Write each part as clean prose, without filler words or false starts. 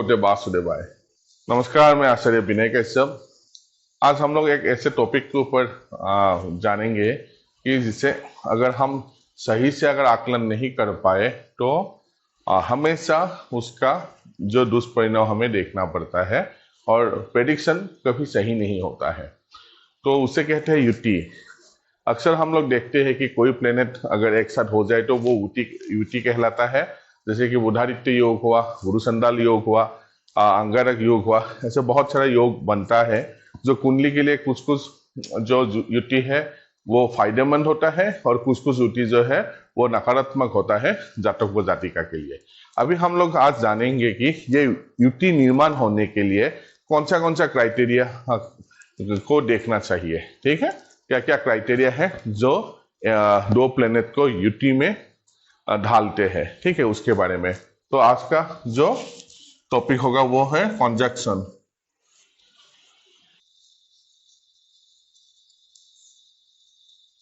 भगवते वासुदेवाय। नमस्कार, मैं आचार्य विनय कश्यप। आज हम लोग एक ऐसे टॉपिक के ऊपर जानेंगे कि जिसे अगर हम सही से अगर आकलन नहीं कर पाए तो हमेशा उसका जो दुष्परिणाम हमें देखना पड़ता है और प्रेडिक्शन कभी सही नहीं होता है। तो उसे कहते हैं युति। अक्सर हम लोग देखते हैं कि कोई प्लेनेट अगर एक साथ हो जाए तो वो युति कहलाता है। जैसे कि बुधादित्य योग हुआ, गुरु संडाल योग हुआ, अंगारक योग हुआ, ऐसे बहुत सारा योग बनता है जो कुंडली के लिए कुछ कुछ जो युति है वो फायदेमंद होता है और कुछ कुछ युति जो है वो नकारात्मक होता है जातक व जातिका के लिए। अभी हम लोग आज जानेंगे कि ये युति निर्माण होने के लिए कौन सा क्राइटेरिया को देखना चाहिए। ठीक है, क्या क्या क्राइटेरिया है जो दो प्लेनेट को युति में ढालते हैं। ठीक है, उसके बारे में तो आज का जो टॉपिक होगा वो है कॉन्जक्शन।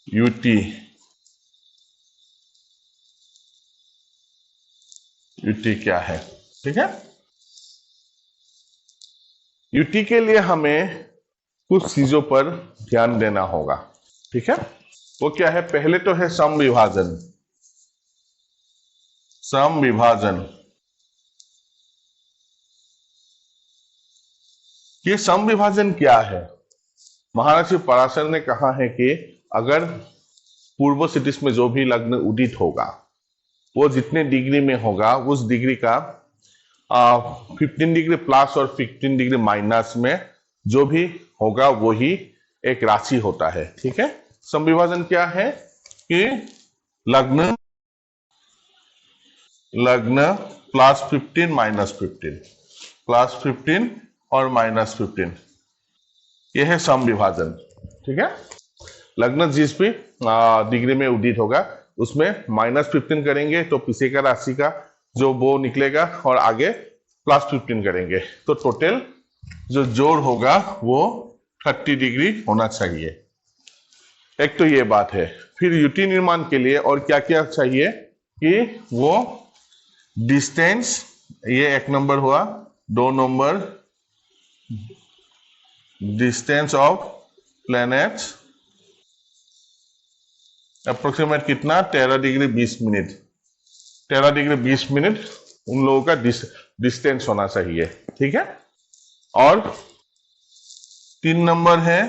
युति, युति क्या है? ठीक है, युति के लिए हमें कुछ चीजों पर ध्यान देना होगा। ठीक है, वो क्या है? पहले तो है समविभाजन। समविभाजन, ये समविभाजन क्या है? महर्षि पराशर ने कहा है कि अगर पूर्व सिटिस में जो भी लग्न उदित होगा वो जितने डिग्री में होगा उस डिग्री का 15 डिग्री प्लस और 15 डिग्री माइनस में जो भी होगा वही एक राशि होता है। ठीक है, समविभाजन क्या है कि लग्न प्लस 15 माइनस 15, प्लस 15 और माइनस 15, यह है समविभाजन। ठीक है, लग्न जिस भी डिग्री में उदित होगा उसमें माइनस 15 करेंगे तो पीछे का राशि का जो वो निकलेगा और आगे प्लस 15 करेंगे तो टोटल जो जोड़ होगा वो 30 डिग्री होना चाहिए। एक तो ये बात है। फिर युति निर्माण के लिए और क्या क्या चाहिए कि वो डिस्टेंस, ये एक नंबर हुआ। 2 number, distance of planets approximate कितना? 13 डिग्री 20 मिनट। 13 डिग्री 20 मिनट उन लोगों का डिस्टेंस होना चाहिए। ठीक है, और 3 नंबर है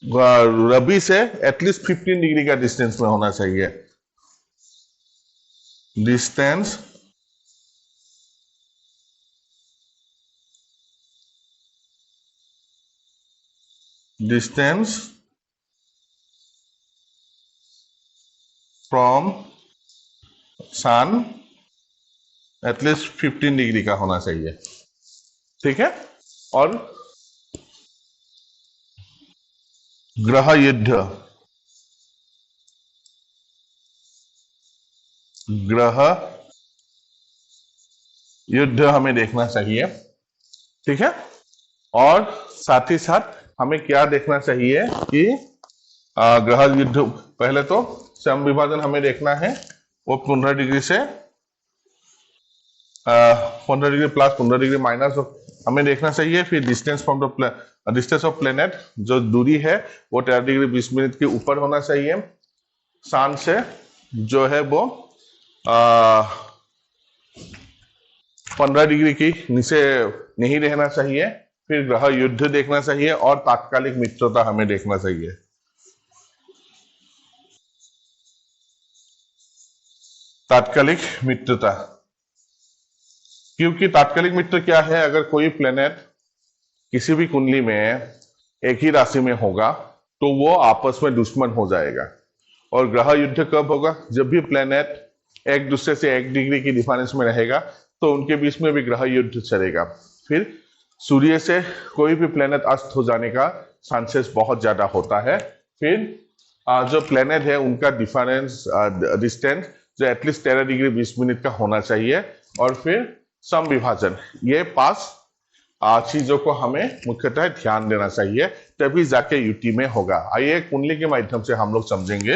रवि से एटलीस्ट 15 डिग्री का डिस्टेंस में होना चाहिए। Distance from sun at least 15 degree का होना चाहिए। ठीक है, और ग्रह युद्ध, ग्रह युद्ध हमें देखना चाहिए। ठीक है, और साथ ही साथ हमें क्या देखना चाहिए कि ग्रह युद्ध, पहले तो समविभाजन हमें देखना है, वो 15 डिग्री से 15 डिग्री प्लस 15 डिग्री माइनस हमें देखना चाहिए। फिर distance from the distance of planet, जो दूरी है वो 13 डिग्री 20 मिनट के ऊपर होना चाहिए। सन से जो है वो 15 डिग्री की नीचे नहीं रहना चाहिए। फिर ग्रह युद्ध देखना चाहिए और तात्कालिक मित्रता हमें देखना चाहिए। तात्कालिक मित्रता, क्योंकि तात्कालिक मित्र क्या है? अगर कोई प्लेनेट किसी भी कुंडली में एक ही राशि में होगा तो वो आपस में दुश्मन हो जाएगा। और ग्रह युद्ध कब होगा? जब भी प्लेनेट एक दूसरे से 1 डिग्री की डिफरेंस में रहेगा तो उनके बीच में भी ग्रह युद्ध चलेगा। फिर सूर्य से कोई भी प्लेनेट अस्त हो जाने का चांसेस बहुत ज्यादा होता है। फिर जो प्लेनेट है उनका डिफरेंस डिस्टेंस जो एटलीस्ट 13 डिग्री 20 मिनट का होना चाहिए। और फिर समविभाजन, ये 5 चीजों को हमें मुख्यतः ध्यान देना चाहिए, तभी जाके युति में होगा। आइए कुंडली के माध्यम से हम लोग समझेंगे।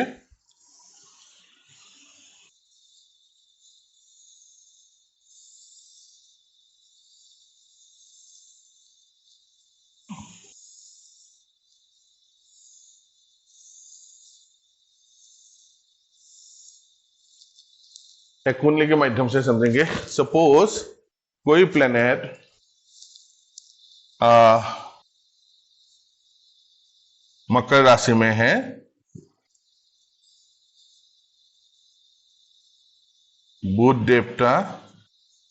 एक कुंडली के माध्यम से समझेंगे। सपोज कोई प्लेनेट मकर राशि में है, बुध देवता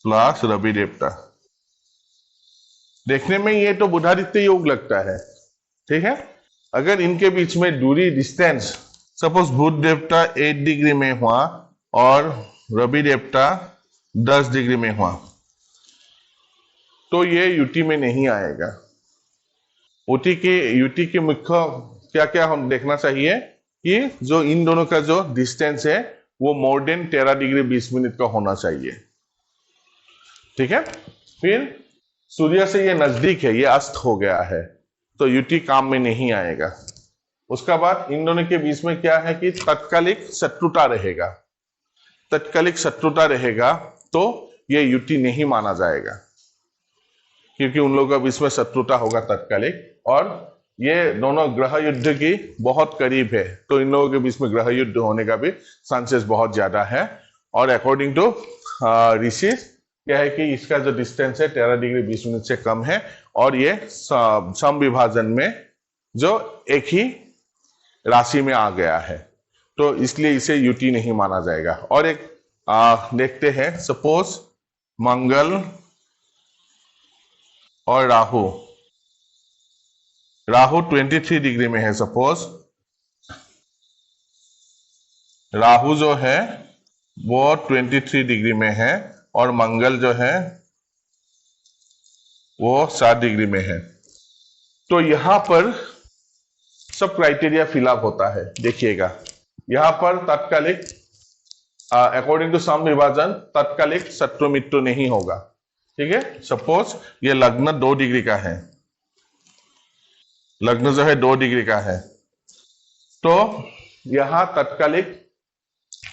प्लस रवि देवता। देखने में ये तो बुधादित्य योग लगता है, ठीक है। अगर इनके बीच में दूरी डिस्टेंस, सपोज बुध देवता 8 डिग्री में हुआ और रवि देवता 10 डिग्री में हुआ, तो ये यूटी में नहीं आएगा। यूटी के मुख्य क्या क्या हम देखना चाहिए कि जो इन दोनों का जो डिस्टेंस है वो मोर देन 13 डिग्री 20 मिनट का होना चाहिए, ठीक है। फिर सूर्य से ये नजदीक है, ये अस्त हो गया है, तो यूटी काम में नहीं आएगा। उसका बाद इन दोनों के बीच में क्या है कि तत्कालिक शत्रुता रहेगा। तत्कालिक शत्रुता रहेगा तो ये यूटी नहीं माना जाएगा, क्योंकि उन लोगों के बीच में शत्रुता होगा तत्कालिक, और ये दोनों ग्रह युद्ध की बहुत करीब है, तो इन लोगों के बीच में ग्रह युद्ध होने का भी चांसेस बहुत ज्यादा है। और अकॉर्डिंग टू ऋषि क्या है कि इसका जो डिस्टेंस है 13 डिग्री 20 मिनट से कम है, और ये सम विभाजन में जो एक ही राशि में आ गया है, तो इसलिए इसे यूटी नहीं माना जाएगा। और एक देखते हैं, सपोज मंगल और राहु 23 डिग्री में है। सपोज राहु जो है वो 23 डिग्री में है और मंगल जो है वो 7 डिग्री में है, तो यहां पर सब क्राइटेरिया फिलअप होता है। देखिएगा यहां पर तात्कालिक अकॉर्डिंग टू सम विभाजन तात्कालिक शत्रु मित्र नहीं होगा, ठीक है। सपोज ये लग्न 2 डिग्री का है, लग्न जो है 2 डिग्री का है, तो यहां तात्कालिक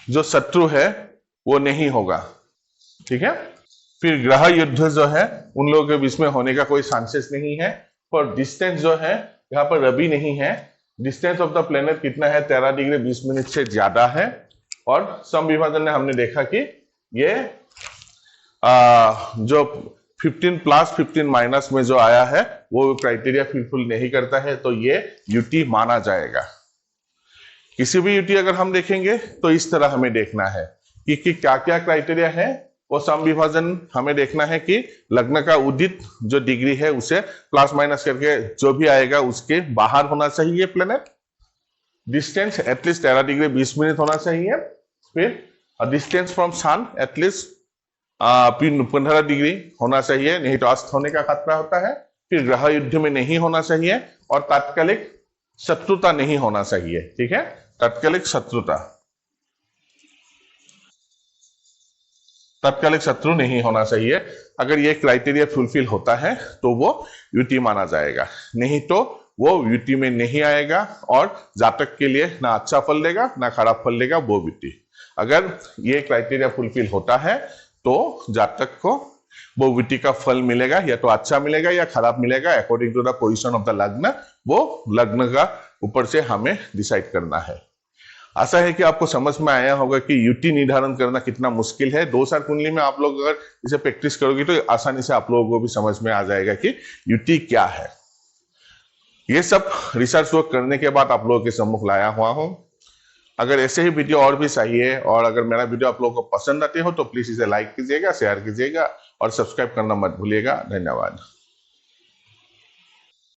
जो शत्रु है वो नहीं होगा, ठीक है। फिर ग्रह युद्ध जो है उन लोगों के बीच में होने का कोई चांसेस नहीं है। और डिस्टेंस जो है यहाँ पर रवि नहीं है, डिस्टेंस ऑफ द प्लेनेट कितना है 13 डिग्री 20 मिनट से ज्यादा है। और सम विभाजन ने हमने देखा कि ये जो 15 प्लस 15 माइनस में जो आया है वो क्राइटेरिया फुलफिल नहीं करता है, तो ये यूटी माना जाएगा। किसी भी यूटी अगर हम देखेंगे तो इस तरह हमें देखना है कि क्या क्या क्राइटेरिया है। वो सम विभाजन हमें देखना है कि लग्न का उदित जो डिग्री है उसे प्लस माइनस करके जो भी आएगा उसके बाहर होना चाहिए planet. Distance at least 13 degree 20 minute होना चाहिए। फिर distance from sun at least 15 degree होना चाहिए, नहीं तो अस्त होने का खतरा होता है। फिर ग्रह युद्ध में नहीं होना चाहिए और तात्कालिक शत्रुता नहीं होना चाहिए, ठीक है। तात्कालिक शत्रु नहीं होना चाहिए। अगर ये क्राइटेरिया फुलफिल होता है तो वो यूटी माना जाएगा, नहीं तो वो यूटी में नहीं आएगा और जातक के लिए ना अच्छा फल देगा ना खराब फल देगा वो यूटी। अगर ये क्राइटेरिया फुलफिल होता है तो जातक को वो यूटी का फल मिलेगा, या तो अच्छा मिलेगा या खराब मिलेगा according to the position of the लग्न। वो लग्न का ऊपर से हमें डिसाइड करना है। आशा है कि आपको समझ में आया होगा कि यूटी निर्धारण करना कितना मुश्किल है। 2 साल कुंडली में आप लोग अगर इसे प्रैक्टिस करोगे तो आसानी से आप लोगों को भी समझ में आ जाएगा कि यूटी क्या है। ये सब रिसर्च वर्क करने के बाद आप लोगों के सम्मुख लाया हुआ हूं। अगर ऐसे ही वीडियो और भी चाहिए और अगर मेरा वीडियो आप लोगों को पसंद आते हो तो प्लीज इसे लाइक कीजिएगा, शेयर कीजिएगा और सब्सक्राइब करना मत भूलिएगा। धन्यवाद।